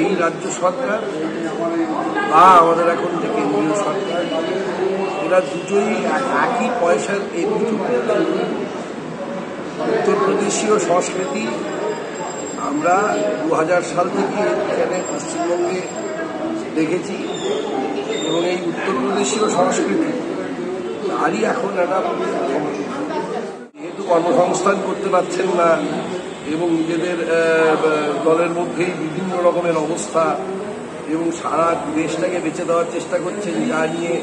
এই রাজ্য সরকার বা আমাদের এখন যে কেন্দ্রীয় সরকার, এরা দুটোই একই পয়সার এই দুটো। উত্তরপ্রদেশীয় সংস্কৃতি আমরা 2000 সাল থেকে এখানে পশ্চিমবঙ্গে দেখেছি, এবং এই উত্তরপ্রদেশীয় সংস্কৃতি তারই এখন একটা যেহেতু কর্মসংস্থান করতে পারছেন না এবং নিজেদের দলের মধ্যেই বিভিন্ন রকমের অবস্থা এবং সারা দেশটাকে বেঁচে দেওয়ার চেষ্টা করছেন, যা নিয়ে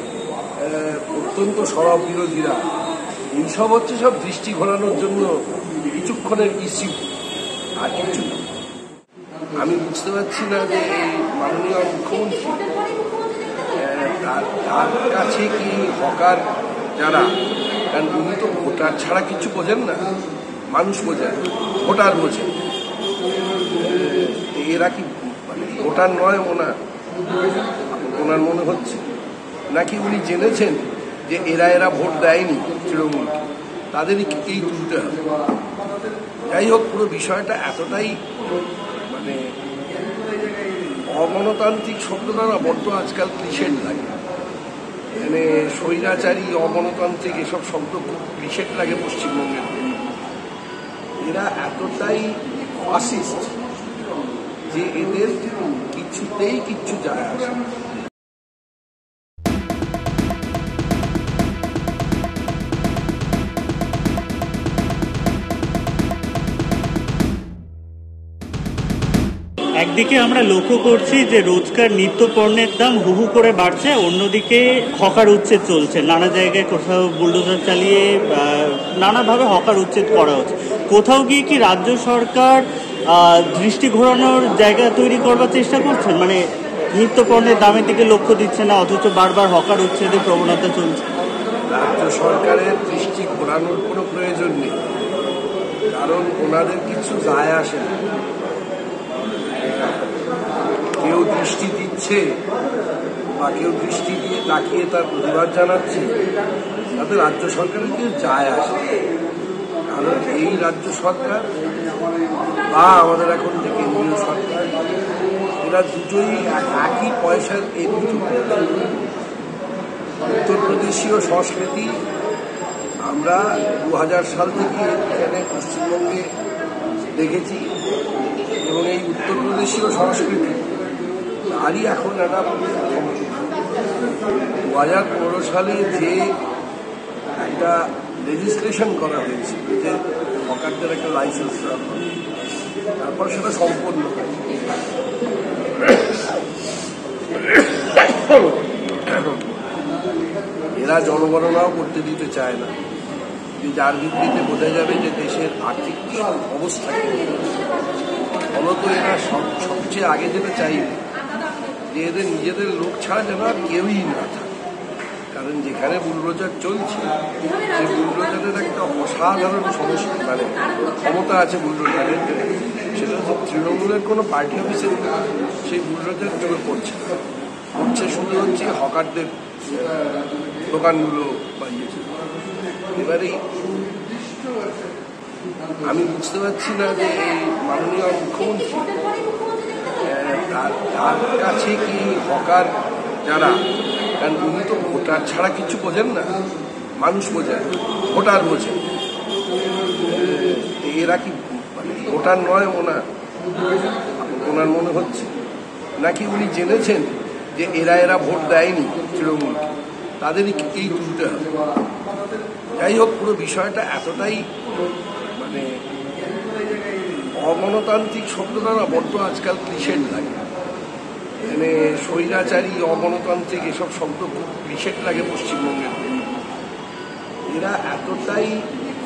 অত্যন্ত সরব বিরোধীরা। এইসব হচ্ছে সব দৃষ্টি ঘোরানোর জন্য কিছুক্ষণের ইস্যু, আর কিছু। আমি বুঝতে পারছি না যে মাননীয় মুখ্যমন্ত্রী তার কাছে কি হকার যারা, কারণ উনি তো ভোটার ছাড়া কিছু বোঝেন না, মানুষ বোঝেন, ভোটার বোঝেন। এরা কি ভোটার নয় ওনার মনে হচ্ছে, নাকি উনি জেনেছেন যে এরা ভোট দেয়নি তৃণমূলকে, তাদেরকেই তুলতে হবে। যাই হোক, পুরো বিষয়টা এতটাই অগণতান্ত্রিক শব্দটা না বড্ড আজকাল ক্লিশেড লাগে। স্বৈরাচারী, অগণতান্ত্রিক এসব শব্দ খুব ক্লিশেড লাগে পশ্চিমবঙ্গের। এরা এতটাই ফাসিস্ট যে এদের কিছুতেই কিচ্ছু যায় আসে। একদিকে আমরা লক্ষ্য করছি যে রোজকার নিত্য পণ্যের দাম হু হু করে বাড়ছে, অন্যদিকে হকার উচ্ছেদ চলছে। নানা জায়গায় কোথাও বুলডোজার চালিয়ে নানাভাবে হকার উচ্ছেদ করা হচ্ছে। কোথাও গিয়ে কি রাজ্য সরকার দৃষ্টি ঘোরানোর জায়গা তৈরি করবার চেষ্টা করছেন? মানে নিত্য পণ্যের দামের দিকে লক্ষ্য দিচ্ছে না, অথচ বারবার হকার উচ্ছেদের প্রবণতা চলছে। রাজ্য সরকারের দৃষ্টি ঘোরানোর কোনো প্রয়োজন নেই, কারণ ওনাদের কিছু যায় আসে না। কেউ দৃষ্টি দিচ্ছে বা কেউ দৃষ্টি দিয়ে তাকিয়ে তার প্রতিবাদ জানাচ্ছে, তাতে রাজ্য সরকারের কেউ যায় আসে। কারণ এই রাজ্য সরকার বা আমাদের এখন যে কেন্দ্রীয় সরকার, এরা দুটোই একই পয়সার এই দুটো। উত্তরপ্রদেশীয় সংস্কৃতি আমরা 2000 সাল থেকে এখানে পশ্চিমবঙ্গে দেখেছি, এবং এই উত্তরপ্রদেশীয় সংস্কৃতি তারই এখন একটা 2015 সালে যে একটা রেজিস্ট্রেশন করা হয়েছে যে হকারদের একটা লাইসেন্স দেওয়া হবে, তারপর সেটা সম্পন্ন হয়। এরা জনগণনাও করতে দিতে চায় না, যার ভিত্তিতে বোঝা যাবে যে দেশের আর্থিক অবস্থা কি। ফলত এরা সবচেয়ে আগে যেতে চাইবে যে এদের নিজেদের লোক ছাড়া যেন আর কেউই না থাকে। কারণ যেখানে বুলডোজার চলছে, সেই বুলডোজারের একটা অসাধারণ সমস্যা, ক্ষমতা আছে বুলডোজারের, সেটা হচ্ছে তৃণমূলের কোনো পার্টি অফিসে সেই বুলডোজার চলে পড়ছে শুধু হচ্ছে হকারদের দোকানগুলো বানিয়েছে। এবারে আমি বুঝতে পারছি না যে মাননীয় মুখ্যমন্ত্রী তার কাছে কি হকার যারা, কারণ উনি তো ভোটার ছাড়া কিছু বোঝেন না, মানুষ বোঝেন, ভোটার বোঝেন। এরা কি ভোটার নয় ওনার মনে হচ্ছে, নাকি উনি জেনেছেন যে এরা ভোট দেয়নি তৃণমূলকে, তাদেরকেই তুলতে হবে। যাই হোক, পুরো বিষয়টা এতটাই অগণতান্ত্রিক শব্দটা না বড্ড আজকাল ক্লিশেড লাগে। স্বৈরাচারী, অগণতান্ত্রিক এসব শব্দ খুব ক্লিশেড লাগে পশ্চিমবঙ্গের। এরা এতটাই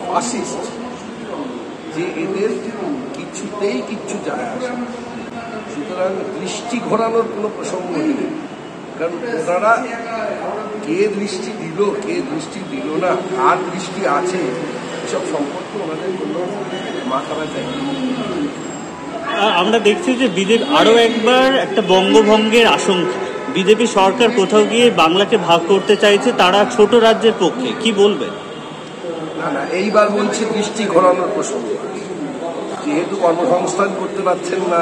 ফাসিস্ট যে এদের কিছুতেই কিচ্ছু যায় আসে। সুতরাং দৃষ্টি ঘোরানোর কোনো প্রসঙ্গ নেই, কারণ ওনারা কে দৃষ্টি দিল, কে দৃষ্টি দিল না, কার দৃষ্টি আছে, এসব সম্পর্কে ওনাদের কোনো মাথা ব্যথা নেই। আমরা দেখছি যে বিজেপি আরো একবার একটা বঙ্গভঙ্গের আশঙ্কা। বিজেপি সরকার কোথাও গিয়ে বাংলাকে ভাগ করতে চাইছে, তারা ছোট রাজ্যের পক্ষে, কি বলবেন? না, এইবার বলছে দৃষ্টি ঘোরানোর প্রসঙ্গ। যেহেতু কর্মসংস্থান করতে পারছেন না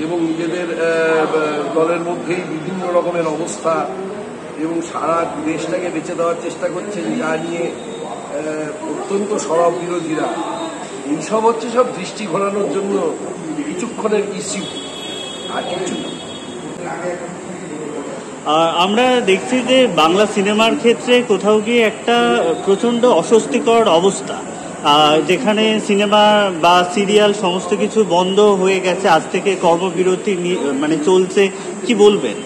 এবং নিজেদের দলের মধ্যেই বিভিন্ন রকমের অবস্থা এবং সারা দেশটাকে বেঁচে দেওয়ার চেষ্টা করছেন, যা নিয়ে অত্যন্ত সরব বিরোধীরা। এইসব হচ্ছে সব দৃষ্টি ঘোরানোর জন্য কিছুক্ষণের ইস্যু, আর কিছু না। আমরা দেখছি যে বাংলা সিনেমার ক্ষেত্রে কোথাও গিয়ে একটা প্রচণ্ড অস্বস্তিকর অবস্থা, যেখানে সিনেমা বা সিরিয়াল সমস্ত কিছু বন্ধ হয়ে গেছে, আজ থেকে কর্মবিরতি মানে চলছে। কি বলবেন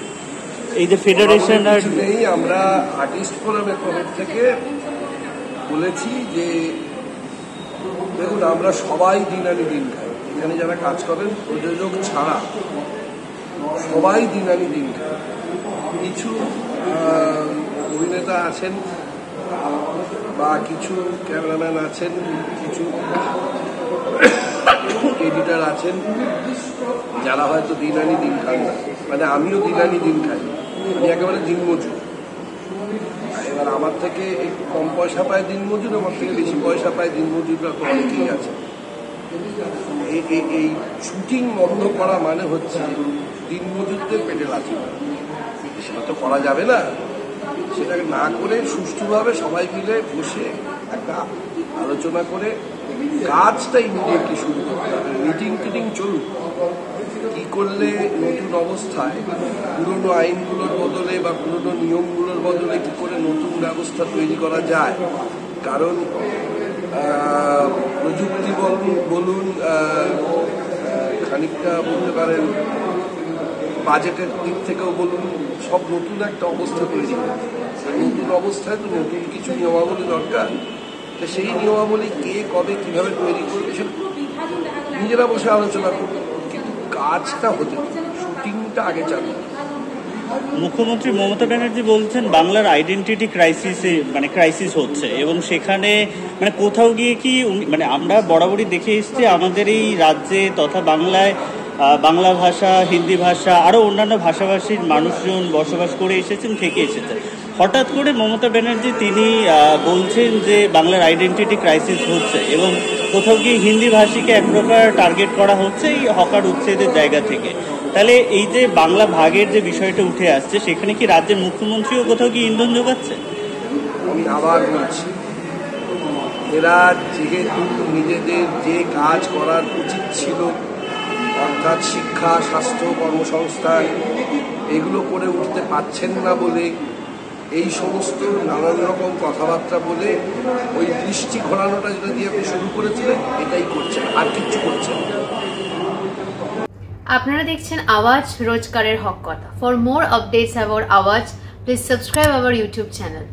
এই যে ফেডারেশন? আর নেই, আমরা আর্টিস্ট ফোরামের তরফ থেকে বলেছি যে দেখুন, আমরা সবাই দিন আনি দিন খাই, এখানে যারা কাজ করেন প্রযোজক ছাড়া সবাই দিন আনি দিন খায়। কিছু অভিনেতা আছেন বা কিছু ক্যামেরাম্যান আছেন, কিছু এডিটার আছেন যারা হয়তো দিন আনি দিন খান না। মানে আমিও দিন আনি দিন খাই, আমি একেবারে দিনমজুর। এবার আমার থেকে একটু কম পয়সা পায় দিনমজুর, আমার থেকে বেশি পয়সা পায় দিনমজুররা তো অনেকেই আছে। এই শুটিং বন্ধ করা মানে হচ্ছে দিনমজুরদের পেটে লাথি। সেটা তো করা যাবে না। সেটাকে না করে সুষ্ঠুভাবে সবাই মিলে বসে একটা আলোচনা করে কাজটা ইমিডিয়েটলি শুরু করতে হবে। মিটিং টিটিং চলুক, কি করলে নতুন অবস্থায় পুরনো আইনগুলোর বদলে বা পুরনো নিয়মগুলোর বদলে কি করে নতুন ব্যবস্থা তৈরি করা যায়। কারণ প্রযুক্তি বলুন, খানিকটা বলতে পারেন বাজেটের দিক থেকেও বলুন, সব নতুন একটা অবস্থা তৈরি করে। নতুন অবস্থায় তো নতুন কিছু নিয়মাবলী দরকার। তো সেই নিয়মাবলী কে কবে কিভাবে তৈরি করবে সেটা নিজেরা বসে আলোচনা করবে, কিন্তু কাজটা হতে শুটিংটা আগে চালু। মুখ্যমন্ত্রী মমতা ব্যানার্জি বলছেন বাংলার আইডেন্টিটি ক্রাইসিস হচ্ছে, এবং সেখানে মানে কোথাও গিয়ে কি মানে আমরা বরাবরই দেখে এসেছি আমাদের এই রাজ্যে তথা বাংলায় বাংলা ভাষা, হিন্দি ভাষা, আরও অন্যান্য ভাষাভাষীর মানুষজন বসবাস করে এসেছেন, থেকে এসেছে। হঠাৎ করে মমতা ব্যানার্জি তিনি বলছেন যে বাংলার আইডেন্টিটি ক্রাইসিস হচ্ছে, এবং কোথাও গিয়ে হিন্দি ভাষীকে এক প্রকার টার্গেট করা হচ্ছে এই হকার উচ্ছেদের জায়গা থেকে। তাহলে এই যে বাংলা ভাগের যে বিষয়টা উঠে আসছে, সেখানে কি রাজ্যের মুখ্যমন্ত্রীও কোথাও গিয়ে ইন্ধন যোগাচ্ছে? আমি আবার বলছি, এরা যেহেতু নিজেদের যে কাজ করার উচিত ছিল, অর্থাৎ শিক্ষা, স্বাস্থ্য, কর্মসংস্থান, এগুলো করে উঠতে পারছেন না বলে এই সমস্ত নানান রকম কথাবার্তা বলে ওই দৃষ্টি ঘোরানোটা যেটা দিয়ে আপনি শুরু করেছিলেন, এটাই করছেন, আর কিচ্ছু করছেন না। আপনারা দেখছেন আওয়াজ, রোজকারের হক কথা। ফর মোর আপডেটস অ্যাবাউট আওয়াজ, please subscribe our YouTube channel.